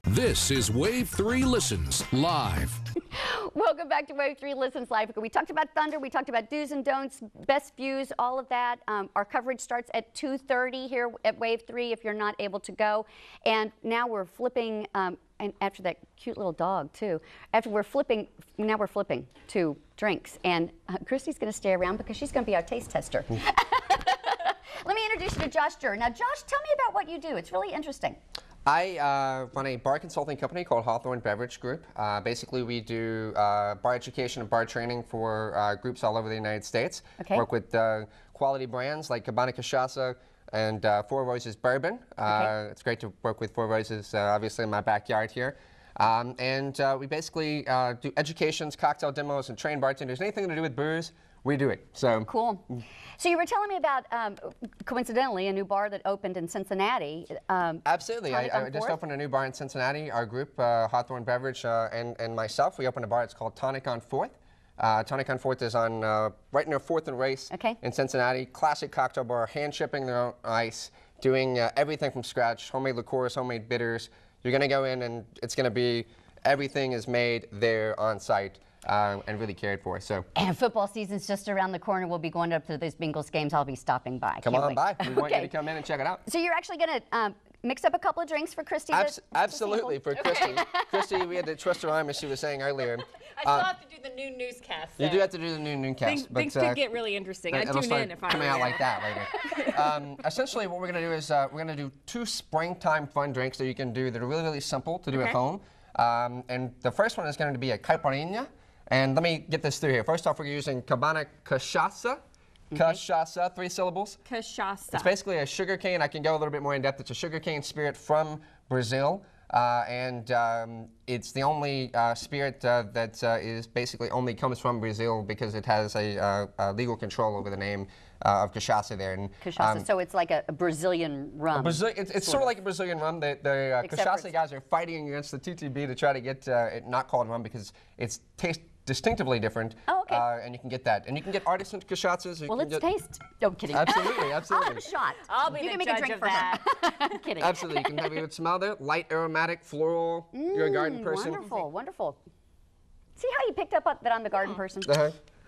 This is Wave 3 Listens Live. Welcome back to Wave 3 Listens Live. We talked about Thunder, we talked about do's and don'ts, best views, all of that. Our coverage starts at 2:30 here at Wave 3 if you're not able to go. And now we're flipping, and after that cute little dog too, now we're flipping to drinks. And Christy's going to stay around because she's going to be our taste tester. Let me introduce you to Josh Durr. Now Josh, tell me about what you do. It's really interesting. I run a bar consulting company called Hawthorne Beverage Group. Basically, we do bar education and bar training for groups all over the United States. Okay. Work with quality brands like Cabana, Cachaca, and Four Roses Bourbon. It's great to work with Four Roses, obviously in my backyard here. We basically do educations, cocktail demos, and train bartenders. Anything to do with booze, we do it. So cool. So you were telling me about, coincidentally, a new bar that opened in Cincinnati. Absolutely. I just opened a new bar in Cincinnati. Our group, Hawthorne Beverage, and myself, we opened a bar. It's called Tonic on 4th. Tonic on 4th is on right near 4th and Race in Cincinnati. Classic cocktail bar, hand shipping their own ice, doing everything from scratch, homemade liqueurs, homemade bitters. You're going to go in and it's going to be, everything is made there on site. And really cared for. So. And football season's just around the corner. We'll be going up to those Bengals games. I'll be stopping by. Come on by. We want you to come in and check it out. So you're actually going to mix up a couple of drinks for Christy? Absolutely, for Christy. Christy, we had to twist her arm, as she was saying earlier. I still have to do the new newscast. You do have to do the new newscast. Things could get really interesting. I'd tune in if I were coming out like that later. Essentially, what we're going to do is we're going to do 2 springtime fun drinks that you can do that are really, really simple to do at home. And the first one is going to be a caipirinha. And let me get this through here. First off, we're using Cabana Cachaca. Cachaca, 3 syllables. Cachaca. It's basically a sugar cane. I can go a little bit more in depth. It's a sugar cane spirit from Brazil. It's the only spirit that is basically only comes from Brazil because it has a legal control over the name of cachaça there. And, cachaça, so it's like a Brazilian rum. It's sort of like a Brazilian rum. The cachaça guys are fighting against the TTB to try to get it not called rum because it's tastes distinctively different. Oh, okay. And you can get that. And you can get artisan cachaças. Well, let's taste. No, I'm kidding. Absolutely, absolutely. I'll have a shot. I'll be the judge of that. I'm kidding. Absolutely. You can have a good smell there. Light, aromatic, floral. You're a garden person. Wonderful, wonderful. See how you picked up that I'm the garden person?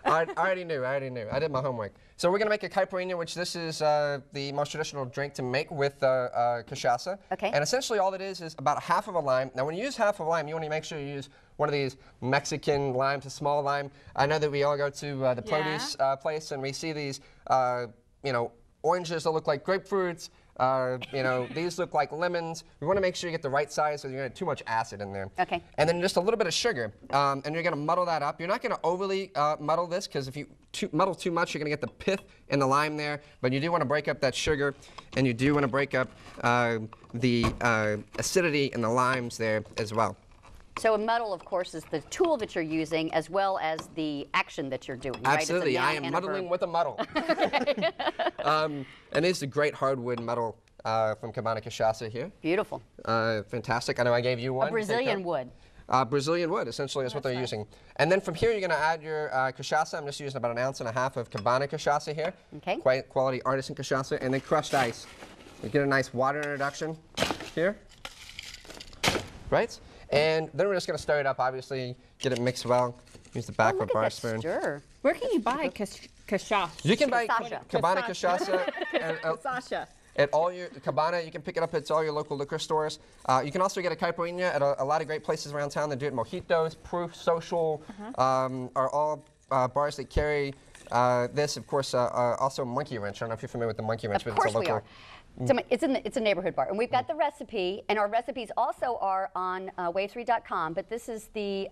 I already knew. I did my homework. So we're going to make a caipirinha, which this is the most traditional drink to make with cachaça. Okay. And essentially all it is about half of a lime. Now when you use half of a lime, you want to make sure you use one of these Mexican limes, a small lime. I know that we all go to the produce place and we see these, oranges that look like grapefruits. These look like lemons. We want to make sure you get the right size so you're going to get too much acid in there. Okay. And then just a little bit of sugar. And you're going to muddle that up. You're not going to overly muddle this because if you muddle too much, you're going to get the pith in the lime there. But you do want to break up that sugar and you do want to break up the acidity in the limes there as well. So a muddle, of course, is the tool that you're using as well as the action that you're doing. Absolutely. Right? I am muddling with a muddle. And this is a great hardwood muddle from Cabana Cachaça here. Beautiful. Fantastic. I know I gave you one. A Brazilian wood. Brazilian wood, essentially, is what they're using. And then from here, you're going to add your cachaça. I'm just using about 1.5 ounces of Cabana Cachaça here. Okay. Quality artisan cachaça. And then crushed ice. You get a nice water introduction here. Right? And then we're just going to stir it up, obviously, get it mixed well. Use the back of a bar spoon. Stir. Where can you buy cachaça? You can buy Cabana Cachaça at all your Cabana. You can pick it up at all your local liquor stores. You can also get a caipirinha at a lot of great places around town that do it. Mojitos, Proof, Social are all bars that carry this. Of course, also Monkey Wrench. I don't know if you're familiar with the Monkey Wrench, but it's a local. We are. It's a neighborhood bar, and we've got the recipe, and our recipes also are on wave3.com. But this is the.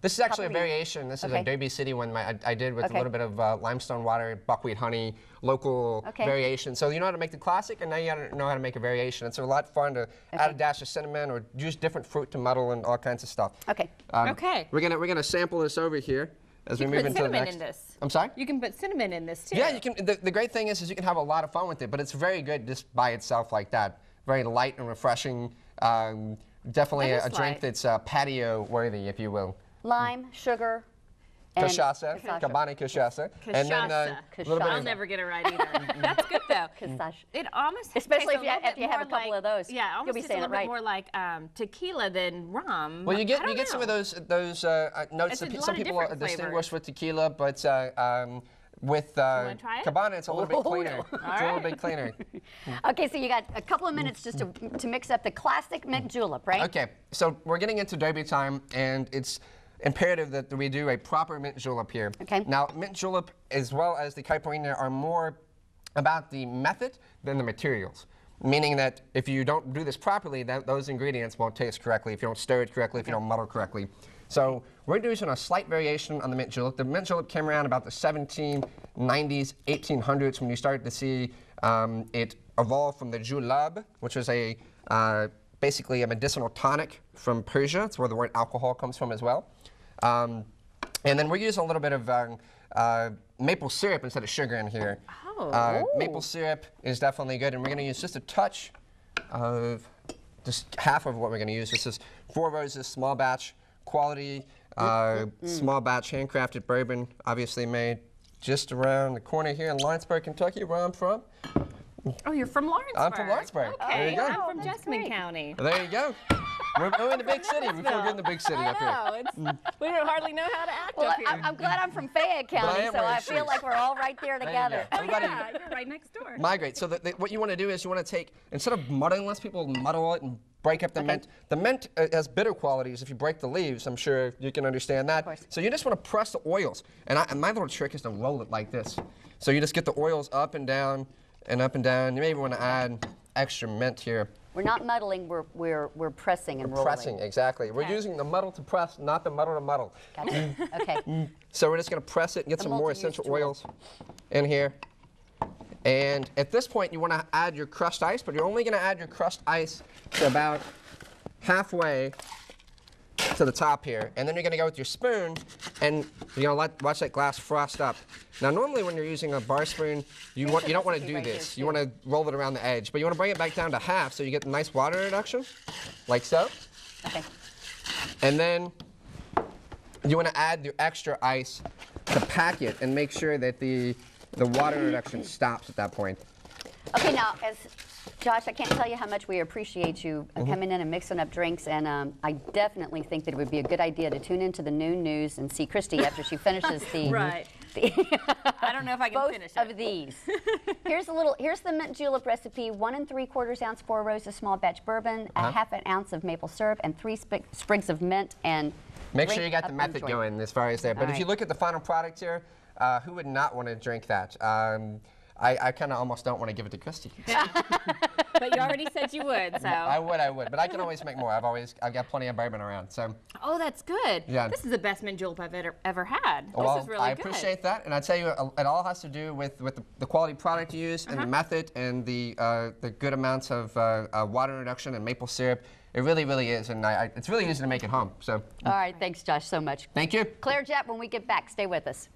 This is actually a variation. This is a Derby City one I did with a little bit of limestone water, buckwheat honey, local variation. So you know how to make the classic, and now you know how to make a variation. It's a lot of fun to add a dash of cinnamon or use different fruit to muddle and all kinds of stuff. Okay. We're gonna sample this over here. As we move into the next. In this. I'm sorry? You can put cinnamon in this too. Yeah, you can. The great thing is you can have a lot of fun with it, but it's very good just by itself like that. Very light and refreshing. Definitely a drink that's patio worthy, if you will. Lime, sugar, Cachaca. Cabana Cachaca. And then a little bit I'll never get it right either. That's good though. It almost especially if you have a couple of those. Yeah, almost you'll be saying a little bit more like tequila than rum. Well, you get some of those notes that some people distinguish with tequila, but with Cabana, it's a little bit cleaner. It's a little bit cleaner. Okay, so you got a couple of minutes just to mix up the classic mint julep, right? Okay, so we're getting into derby time, and it's imperative that we do a proper mint julep here. Okay. Now, mint julep, as well as the caipirinha, are more about the method than the materials. Meaning that if you don't do this properly, those ingredients won't taste correctly, if you don't stir it correctly, if you don't muddle correctly. So we're doing a slight variation on the mint julep. The mint julep came around about the 1790s, 1800s when you started to see it evolve from the julep, which is basically a medicinal tonic from Persia. It's where the word alcohol comes from as well. And then we're using a little bit of maple syrup instead of sugar in here. Maple syrup is definitely good, and we're going to use just a touch of, just half of what we're going to use. This is 4 Roses small batch, quality, small batch handcrafted bourbon, obviously made just around the corner here in Lawrenceburg, Kentucky, where I'm from. Oh, you're from Lawrenceburg. I'm from Lawrenceburg. Okay. There you go. I'm from Jessamine County. There you go. We're in the big city. We feel good in the big city up here. We don't hardly know how to act Well, up here. I'm glad I'm from Fayette County, so I feel like we're all right there together. Oh, yeah, you're right next door. Migrate. So what you want to do is you want to take, instead of muddling, unless people muddle it and break up the mint. The mint has bitter qualities if you break the leaves. I'm sure you can understand that. So you just want to press the oils. And my little trick is to roll it like this. So you just get the oils up and down and up and down. You may even want to add extra mint here. We're not muddling, we're pressing and rolling. Pressing, exactly. We're using the muddle to press, not the muddle to muddle. Gotcha. Okay. So we're just going to press it and get some more essential oils in here. And at this point, you want to add your crushed ice, but you're only going to add your crushed ice to about halfway to the top here. And then you're going to go with your spoon and you're going to watch that glass frost up. Now, normally when you're using a bar spoon, you don't want to do this. You want to roll it around the edge, but you want to bring it back down to half so you get a nice water reduction, like so. Okay. And then you want to add your extra ice to pack it and make sure that the water reduction stops at that point. Okay, now, as Josh, I can't tell you how much we appreciate you coming in and mixing up drinks, and I definitely think that it would be a good idea to tune into the noon news and see Christy after she finishes the. Right. I don't know if I can finish it. Both of these. Here's the mint julep recipe: 1 3/4 ounce 4 Roses small batch bourbon, a half an ounce of maple syrup, and 3 sprigs of mint. And make sure you got the method going as far as there. But if you look at the final product here, who would not want to drink that? I kind of almost don't want to give it to Christy. But you already said you would, so. I would, but I can always make more. I've got plenty of bourbon around, so. Oh, that's good. Yeah. This is the best mint julep I've ever had. Well, this is really I good. appreciate that, and I tell you, it all has to do with the quality product you use and the method and the good amounts of water reduction and maple syrup. It really, really is, and it's really easy to make at home. So. All right, thanks, Josh, so much. Thank you. Claire Jett, when we get back, stay with us.